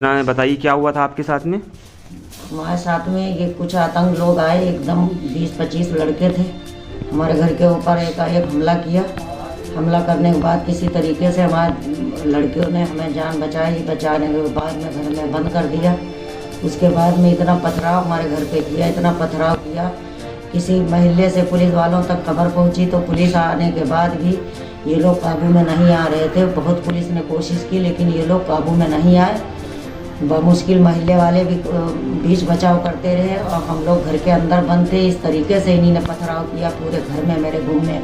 ना बताइए क्या हुआ था आपके साथ में? हमारे साथ में ये कुछ आतंक लोग आए, एकदम 20-25 लड़के थे। हमारे घर के ऊपर एकाएक हमला किया। हमला करने के बाद किसी तरीके से हमारे लड़कियों ने हमें जान बचाई। बचाने के बाद में घर में बंद कर दिया। उसके बाद में इतना पथराव हमारे घर पे किया, इतना पथराव किया। किसी महल्ले से पुलिस वालों तक खबर पहुंची, तो पुलिस आने के बाद भी ये लोग काबू में नहीं आ रहे थे। बहुत पुलिस ने कोशिश की, लेकिन ये लोग काबू में नहीं आए। मुश्किल महल्ले वाले भी बीच बचाव करते रहे और हम लोग घर के अंदर बंद थे। इस तरीके से इन्हीं ने पथराव किया पूरे घर में। मेरे रूम में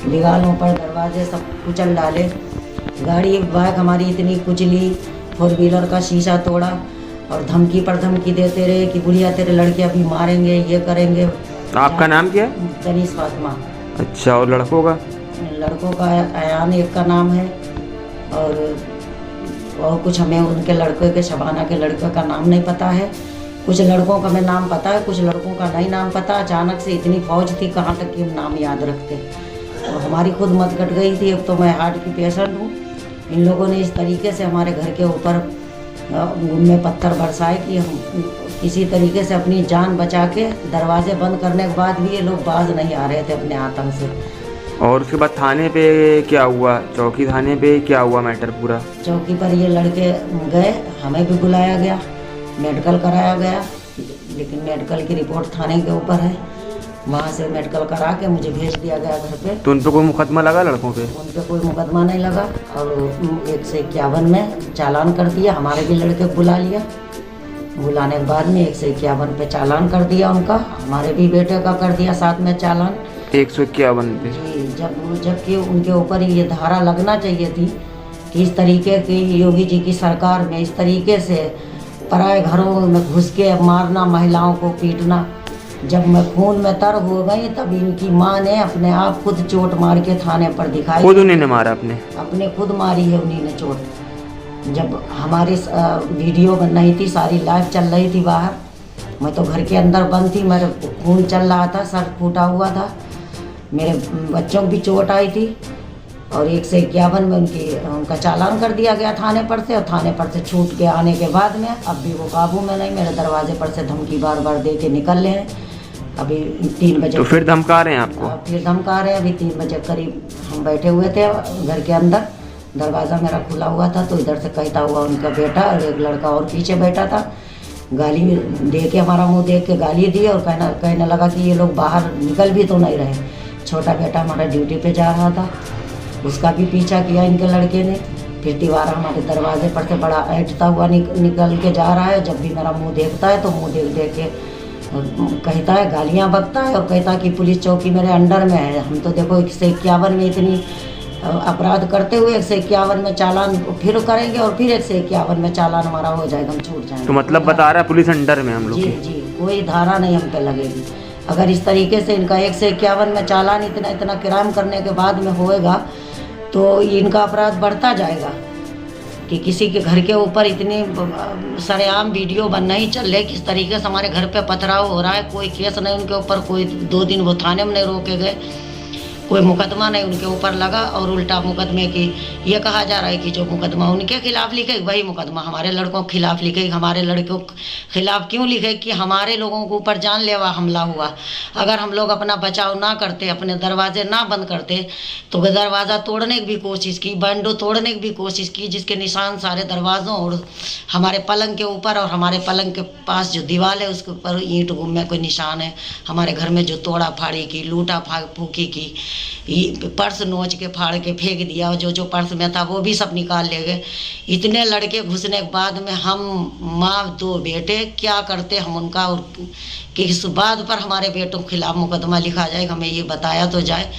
दीवारों पर दरवाजे सब कुचल डाले। गाड़ी बाइक हमारी इतनी कुचली, 4 व्हीलर का शीशा तोड़ा और धमकी पर धमकी देते रहे कि बुढ़िया तेरे लड़के अभी मारेंगे, ये करेंगे। आपका नाम क्या है? दनीश फातिमा। अच्छा, और लड़कों का? लड़कों का अयान एक का नाम है, और कुछ हमें उनके लड़के के, शबाना के लड़के का नाम नहीं पता है। कुछ लड़कों का मैं नाम पता है, कुछ लड़कों का नहीं नाम पता। अचानक से इतनी फौज थी, कहाँ तक कि हम नाम याद रखते। तो हमारी खुद मत कट गई थी। अब तो मैं हार्ट की पेशेंट हूँ। इन लोगों ने इस तरीके से हमारे घर के ऊपर में पत्थर बरसाए कि हम किसी तरीके से अपनी जान बचा के, दरवाजे बंद करने के बाद भी ये लोग बाज नहीं आ रहे थे अपने आतंक से। और उसके बाद थाने पे क्या हुआ? चौकी थाने पे क्या हुआ मैटर पूरा? चौकी पर ये लड़के गए, हमें भी बुलाया गया, मेडिकल कराया गया, लेकिन मेडिकल की रिपोर्ट थाने के ऊपर है। वहाँ से मेडिकल करा के मुझे भेज दिया गया घर पे। तो उन पे कोई मुकदमा लगा लड़कों पे? उन पे कोई मुकदमा नहीं लगा और 151 में चालान कर दिया। हमारे भी लड़के बुला लिया। बुलाने के बाद में 151 पे चालान कर दिया उनका। हमारे भी बेटे का कर दिया साथ में चालान 151 पे। जी, जबकि उनके ऊपर ये धारा लगना चाहिए थी कि इस तरीके की योगी जी की सरकार में इस तरीके से पराए घरों में घुस के मारना, महिलाओं को पीटना। जब मैं खून में तर हो गई, तब इनकी माँ ने अपने आप खुद चोट मार के थाने पर दिखाई। खुद उन्हें मारा? अपने खुद मारी है उन्हीं ने चोट। जब हमारी वीडियो बन रही थी, सारी लाइव चल रही थी बाहर, मैं तो घर के अंदर बंद थी। मेरे खून चल रहा था, सर फूटा हुआ था, मेरे बच्चों को भी चोट आई थी। और 151 में उनका चालान कर दिया गया थाने पर से। और थाने पर से छूट के आने के बाद में अब भी वो काबू में नहीं। मेरे दरवाजे पर से धमकी बार बार दे के निकल रहे हैं। अभी 3 बजे तो फिर धमका रहे हैं आपको? फिर धमका रहे हैं। अभी 3 बजे करीब हम बैठे हुए थे घर के अंदर, दरवाज़ा मेरा खुला हुआ था, तो इधर से कहता हुआ उनका बेटा और एक लड़का और पीछे बैठा था, गाली दे के, हमारा मुँह देख के गाली दी और कहने लगा कि ये लोग बाहर निकल भी तो नहीं रहे। छोटा बेटा हमारा ड्यूटी पे जा रहा था, उसका भी पीछा किया इनके लड़के ने। फिर दीवारा हमारे दरवाजे पर से बड़ा ऐंठता हुआ निकल के जा रहा है। जब भी मेरा मुंह देखता है तो मुंह देख के कहता है, गालियां बकता है और कहता है कि पुलिस चौकी मेरे अंडर में है। हम तो देखो 151 में इतनी अपराध करते हुए 151 में चालान फिर करेंगे और फिर 151 में चालान हमारा हो जाएगा, हम छूट जाएंगे। तो मतलब बता रहा है पुलिस अंडर में हम लोग? जी जी, कोई धारा नहीं हम पे लगेगी। अगर इस तरीके से इनका 151 में चालान इतना क्राइम करने के बाद में होएगा, तो इनका अपराध बढ़ता जाएगा। कि किसी के घर के ऊपर इतनी सरेआम वीडियो बनना ही चल रही, किस तरीके से हमारे घर पे पथराव हो रहा है। कोई केस नहीं उनके ऊपर, कोई 2 दिन वो थाने में नहीं रोके गए, कोई मुकदमा नहीं उनके ऊपर लगा। और उल्टा मुकदमे की ये कहा जा रहा है कि जो मुकदमा उनके खिलाफ लिखे, वही मुकदमा हमारे लड़कों के खिलाफ लिखे। हमारे लड़कों के खिलाफ क्यों लिखे? कि हमारे लोगों के ऊपर जानलेवा हमला हुआ। अगर हम लोग अपना बचाव ना करते, अपने दरवाजे ना बंद करते, तो दरवाज़ा तोड़ने की भी कोशिश की, विंडो तोड़ने की भी कोशिश की, जिसके निशान सारे दरवाज़ों और हमारे पलंग के ऊपर और हमारे पलंग के पास जो दीवार है उसके ऊपर ईंट में कोई निशान है। हमारे घर में जो तोड़ा फाड़ी की, लूटा फूकी की, पर्स नोच के फाड़ के फेंक दिया। जो पर्स में था वो भी सब निकाल ले गए। इतने लड़के घुसने के बाद में हम माँ 2 बेटे क्या करते हम उनका, और किस बात पर हमारे बेटों के खिलाफ मुकदमा लिखा जाए, हमें ये बताया तो जाए।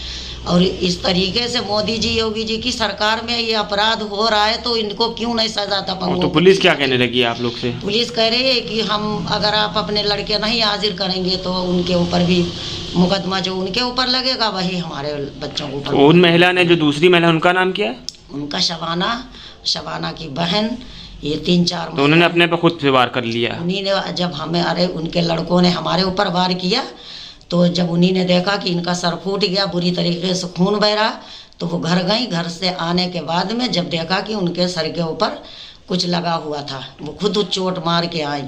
और इस तरीके से मोदी जी, योगी जी की सरकार में ये अपराध हो रहा है, तो इनको क्यों नहीं सजा था? तो पुलिस क्या कहने लगी आप लोग से? पुलिस कह रही है कि हम, अगर आप अपने लड़के नहीं हाजिर करेंगे तो उनके ऊपर भी मुकदमा जो उनके ऊपर लगेगा वही हमारे बच्चों के ऊपर। उन महिला ने, जो दूसरी महिला, उनका नाम क्या है? उनका शबाना की बहन। ये 3-4 तो उन्होंने अपने पे खुद से वार कर लिया? उन्हीं ने, जब हमें, अरे उनके लड़कों ने हमारे ऊपर वार किया, तो जब उन्हीं ने देखा कि इनका सर फूट गया, बुरी तरीके से खून बह रहा, तो वो घर गई। घर से आने के बाद में जब देखा कि उनके सर के ऊपर कुछ लगा हुआ था, वो खुद चोट मार के आई।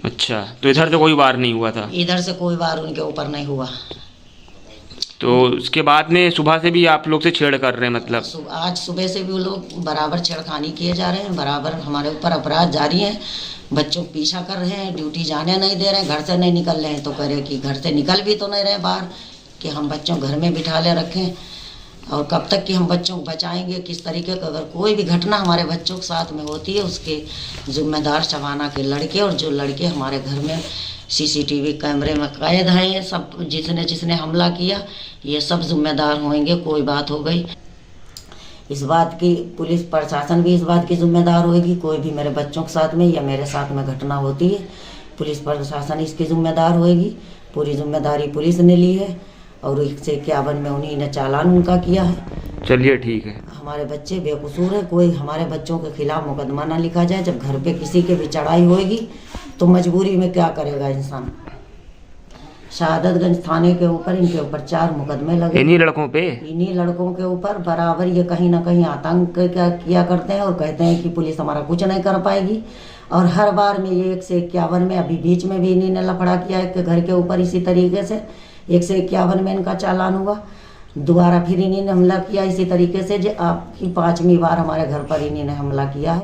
अच्छा, तो इधर तो कोई वार नहीं हुआ था? इधर से कोई वार उनके ऊपर नहीं हुआ। तो उसके बाद में सुबह से भी आप लोग से छेड़ कर रहे हैं मतलब? आज सुबह से भी वो लोग बराबर छेड़खानी किए जा रहे हैं, बराबर हमारे ऊपर अपराध जारी है। बच्चों को पीछा कर रहे हैं, ड्यूटी जाने नहीं दे रहे हैं, घर से नहीं निकल रहे हैं। तो कह रहे कि घर से निकल भी तो नहीं रहे बाहर, कि हम बच्चों घर में बिठा ले रखें। और कब तक कि हम बच्चों को बचाएंगे, किस तरीके का अगर कोई भी घटना हमारे बच्चों के साथ में होती है, उसके जिम्मेदार शबाना के लड़के और जो लड़के हमारे घर में सीसीटीवी कैमरे में कैद हैं, सब जिसने जिसने हमला किया ये सब जिम्मेदार होंगे। कोई बात हो गई इस बात की, पुलिस प्रशासन भी इस बात की जिम्मेदार होगी। कोई भी मेरे बच्चों के साथ में या मेरे साथ में घटना होती है, पुलिस प्रशासन इसकी जिम्मेदार होगी। पूरी जिम्मेदारी पुलिस ने ली है और 151 में उन्हीं ने चालान उनका किया है। चलिए ठीक है। हमारे बच्चे बेकसूर है, कोई हमारे बच्चों के खिलाफ मुकदमा ना लिखा जाए। जब घर पे किसी के भी चढ़ाई होएगी तो मजबूरी में क्या करेगा इंसान। शहादतगंज थाने के ऊपर इनके ऊपर 4 मुकदमे लगे, इन्हीं लड़कों पे, इन्हीं लड़कों के ऊपर बराबर। ये कहीं ना कहीं आतंक किया करते हैं और कहते हैं कि पुलिस हमारा कुछ नहीं कर पाएगी। और हर बार में ये 1 से 51 में, अभी बीच में भी इन्हीं ने लफड़ा किया है कि घर के ऊपर इसी तरीके से 1 से 51 में इनका चालान हुआ। दोबारा फिर इन्हीं ने हमला किया इसी तरीके से, जो आपकी 5वीं बार हमारे घर पर इन्हीं ने हमला किया है।